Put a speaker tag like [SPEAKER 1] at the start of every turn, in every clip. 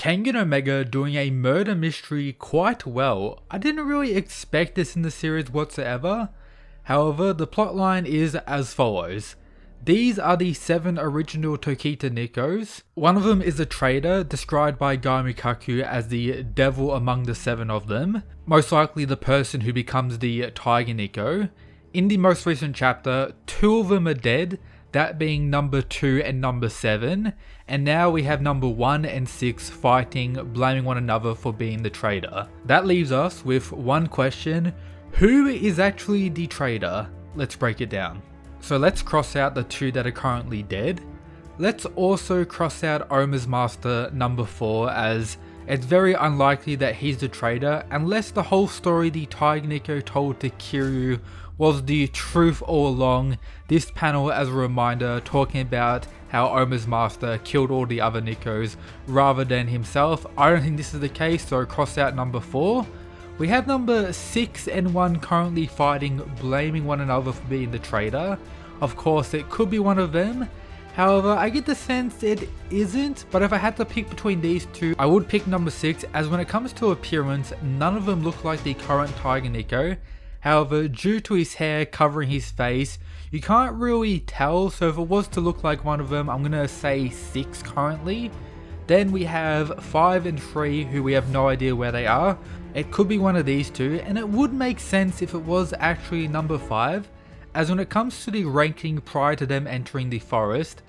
[SPEAKER 1] Kengan Omega doing a murder mystery quite well. I didn't really expect this in the series whatsoever. However, the plotline is as follows. These are the 7 original Tokita Nikos. One of them is a traitor, described by Gaimikaku as the devil among the 7 of them. Most likely the person who becomes the Tiger Niko. In the most recent chapter, 2 of them are dead, that being number 2 and number 7. And now we have number 1 and 6 fighting, blaming one another for being the traitor. That leaves us with one question: who is actually the traitor? Let's break it down. So let's cross out the 2 that are currently dead. Let's also cross out Oma's master number 4, as it's very unlikely that he's the traitor unless the whole story the Tiger Niko told to Kiryu was the truth all along. This panel as a reminder talking about how Oma's master killed all the other Nikos rather than himself. I don't think this is the case, so cross out number 4. We have number 6 and 1 currently fighting, blaming one another for being the traitor. Of course, it could be one of them. However, I get the sense it isn't, but if I had to pick between these 2, I would pick number 6, as when it comes to appearance, none of them look like the current Tiger Niko. However, due to his hair covering his face, you can't really tell, so if it was to look like one of them, I'm gonna say 6 currently. Then we have 5 and 3, who we have no idea where they are. It could be one of these 2, and it would make sense if it was actually number 5, as when it comes to the ranking prior to them entering the forest,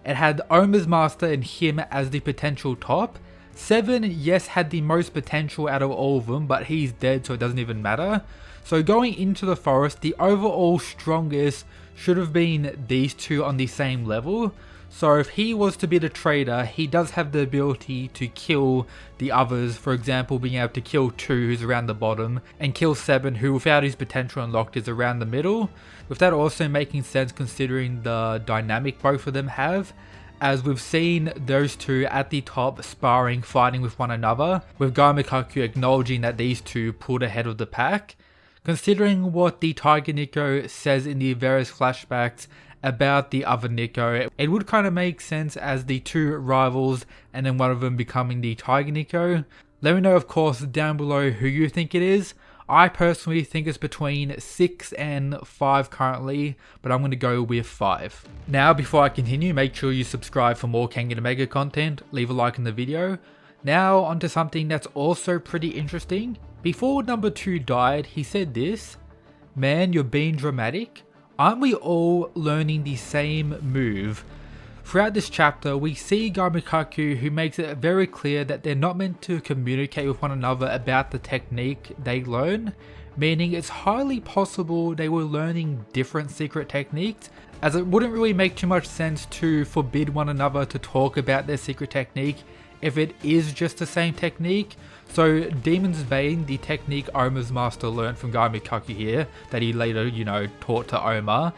[SPEAKER 1] it had Oma's master and him as the potential top. 7, yes, had the most potential out of all of them, but he's dead, so it doesn't even matter. So going into the forest, the overall strongest should have been these 2 on the same level. So if he was to be the traitor, he does have the ability to kill the others, for example being able to kill 2 who's around the bottom, and kill 7 who without his potential unlocked is around the middle. With that also making sense considering the dynamic both of them have, as we've seen those 2 at the top sparring, fighting with one another, with Gaimikaku acknowledging that these 2 pulled ahead of the pack. Considering what the Tiger Niko says in the various flashbacks about the other Niko, it would kind of make sense as the 2 rivals and then one of them becoming the Tiger Niko. Let me know of course down below who you think it is. I personally think it's between 6 and 5 currently, but I'm going to go with 5. Now before I continue, make sure you subscribe for more Kengan Omega content, leave a like in the video. Now onto something that's also pretty interesting. Before number 2 died, he said this: "Man, you're being dramatic. Aren't we all learning the same move?" Throughout this chapter, we see Gaimikaku, who makes it very clear that they're not meant to communicate with one another about the technique they learn, meaning it's highly possible they were learning different secret techniques, as it wouldn't really make too much sense to forbid one another to talk about their secret technique if it is just the same technique. So Demon's Bane, the technique Oma's master learned from Gaimikaku here, that he later, taught to Oma,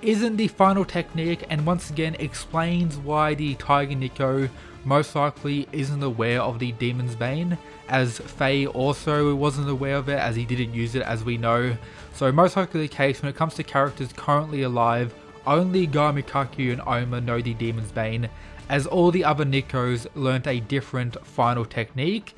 [SPEAKER 1] isn't the final technique, and once again explains why the Tiger Niko most likely isn't aware of the Demon's Bane, as Faye also wasn't aware of it as he didn't use it, as we know. So most likely the case when it comes to characters currently alive, only Gaimikaku and Oma know the Demon's Bane, as all the other Nikos learnt a different final technique.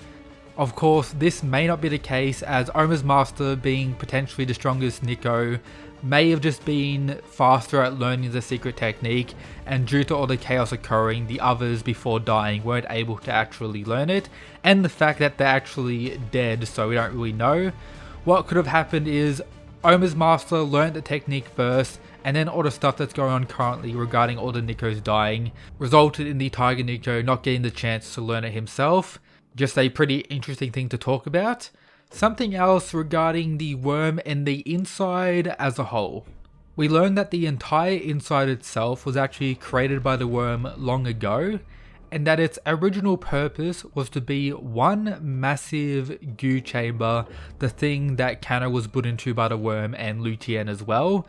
[SPEAKER 1] Of course, this may not be the case, as Oma's master, being potentially the strongest Niko, may have just been faster at learning the secret technique, and due to all the chaos occurring, the others before dying weren't able to actually learn it, and the fact that they're actually dead, so we don't really know. What could have happened is Oma's master learned the technique first, and then all the stuff that's going on currently regarding all the Nikos dying resulted in the Tiger Niko not getting the chance to learn it himself. Just a pretty interesting thing to talk about. Something else regarding the worm and the inside as a whole. We learned that the entire inside itself was actually created by the worm long ago, and that its original purpose was to be one massive goo chamber, the thing that Kanna was put into by the worm and Lutien as well.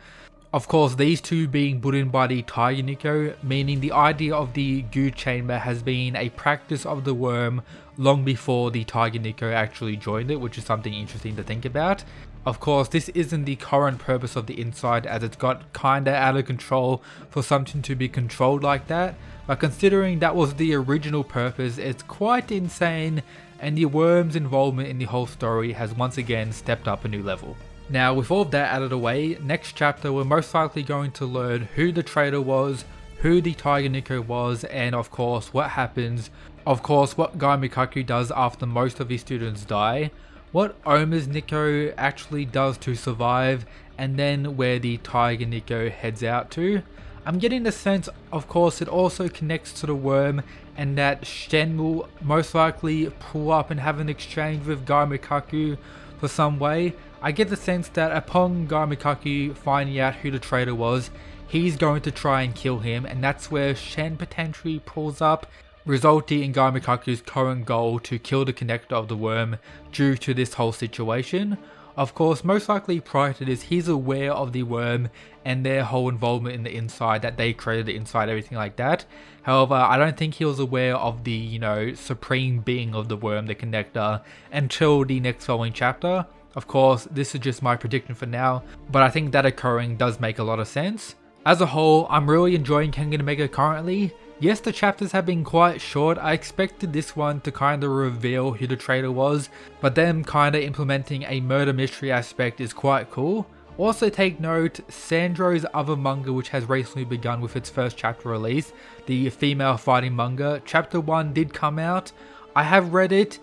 [SPEAKER 1] Of course, these 2 being put in by the Tiger Niko, meaning the idea of the goo chamber has been a practice of the worm long before the Tiger Niko actually joined it, which is something interesting to think about. Of course, this isn't the current purpose of the inside, as it's got kinda out of control for something to be controlled like that, but considering that was the original purpose, it's quite insane, and the worm's involvement in the whole story has once again stepped up a new level. Now, with all of that out of the way, next chapter we're most likely going to learn who the traitor was, who the Tiger Niko was, and of course what happens, what Guy Mikaku does after most of his students die, what Oma's Niko actually does to survive, and then where the Tiger Niko heads out to. I'm getting the sense, of course, it also connects to the worm, and that Shen will most likely pull up and have an exchange with Guy Mikaku for some way. I get the sense that upon Guy Mikaku finding out who the traitor was, he's going to try and kill him, and that's where Shen potentially pulls up, resulting in Guy Mikaku's current goal to kill the connector of the worm due to this whole situation. Of course, most likely prior to this, he's aware of the worm and their whole involvement in the inside, that they created the inside, everything like that. However, I don't think he was aware of the, supreme being of the worm, the connector, until the next following chapter. Of course, this is just my prediction for now, but I think that occurring does make a lot of sense. As a whole, I'm really enjoying Kengan Omega currently. Yes, the chapters have been quite short. I expected this one to kind of reveal who the traitor was, but them kind of implementing a murder mystery aspect is quite cool. Also take note, Sandro's other manga, which has recently begun with its first chapter release, the female fighting manga, chapter 1 did come out. I have read it.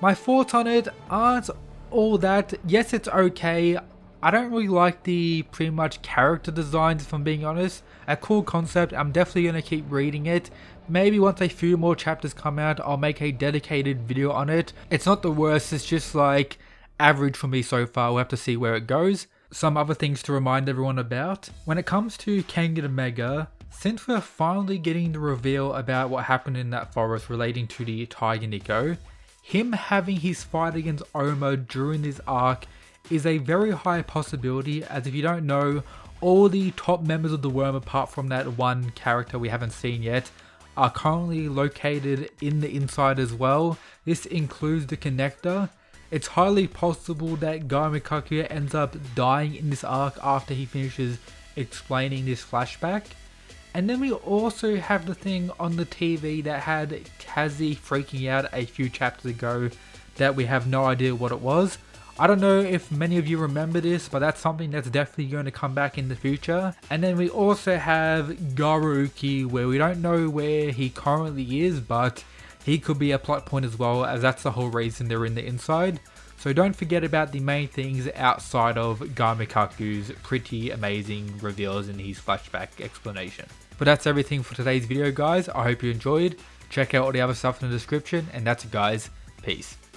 [SPEAKER 1] My thoughts on it aren't all that. Yes, it's okay. I don't really like the pretty much character designs, if I'm being honest. A cool concept, I'm definitely going to keep reading it. Maybe once a few more chapters come out, I'll make a dedicated video on it. It's not the worst, it's just like average for me so far. We'll have to see where it goes. Some other things to remind everyone about. When it comes to Kengan Omega, since we're finally getting the reveal about what happened in that forest relating to the Tiger Niko, him having his fight against Oma during this arc is a very high possibility, as if you don't know, all the top members of the worm apart from that one character we haven't seen yet are currently located in the inside as well. This includes the connector. It's highly possible that Guy Mikaku ends up dying in this arc after he finishes explaining this flashback. And then we also have the thing on the TV that had Kazi freaking out a few chapters ago that we have no idea what it was. I don't know if many of you remember this, but that's something that's definitely going to come back in the future. And then we also have Garuki, where we don't know where he currently is, but he could be a plot point as well, as that's the whole reason they're in the inside. So don't forget about the main things outside of Guy Mikaku's pretty amazing reveals in his flashback explanation. But that's everything for today's video, guys. I hope you enjoyed. Check out all the other stuff in the description, and that's it, guys. Peace.